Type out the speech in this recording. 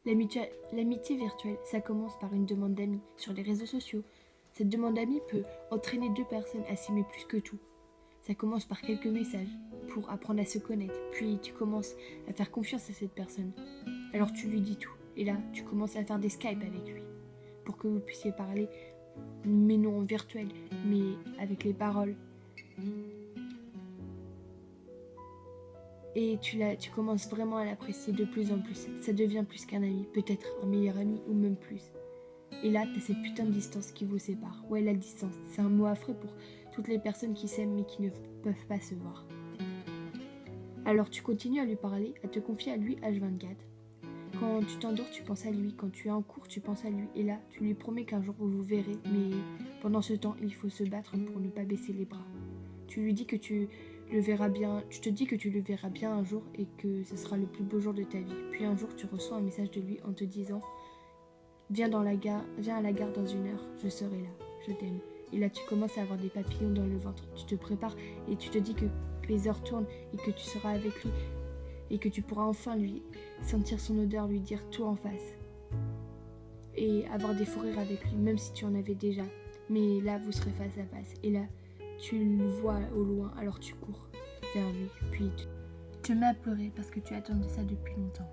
L'amitié virtuelle, ça commence par une demande d'amis sur les réseaux sociaux. Cette demande d'amis peut entraîner deux personnes à s'aimer plus que tout. Ça commence par quelques messages pour apprendre à se connaître, puis tu commences à faire confiance à cette personne. Alors tu lui dis tout, et là tu commences à faire des Skype avec lui, pour que vous puissiez parler, mais non en virtuel, mais avec les paroles. Et tu commences vraiment à l'apprécier de plus en plus. Ça devient plus qu'un ami, peut-être un meilleur ami ou même plus. Et là, t'as cette putain de distance qui vous sépare. Ouais, la distance, c'est un mot affreux pour toutes les personnes qui s'aiment mais qui ne peuvent pas se voir. Alors tu continues à lui parler, à te confier à lui H24. Quand tu t'endors, tu penses à lui. Quand tu es en cours, tu penses à lui. Et là, tu lui promets qu'un jour vous vous verrez, mais pendant ce temps, il faut se battre pour ne pas baisser les bras. Tu lui dis que tu te dis que tu le verras bien un jour et que ce sera le plus beau jour de ta vie. Puis un jour, tu reçois un message de lui en te disant « Viens à la gare dans 1 heure, je serai là, je t'aime. » Et là, tu commences à avoir des papillons dans le ventre. Tu te prépares et tu te dis que les heures tournent et que tu seras avec lui et que tu pourras enfin lui sentir son odeur, lui dire tout en face. Et avoir des fous rires avec lui, même si tu en avais déjà. Mais là, vous serez face à face. Et là, tu le vois au loin, alors tu cours vers lui. Puis tu te mets à pleurer parce que tu attendais ça depuis longtemps.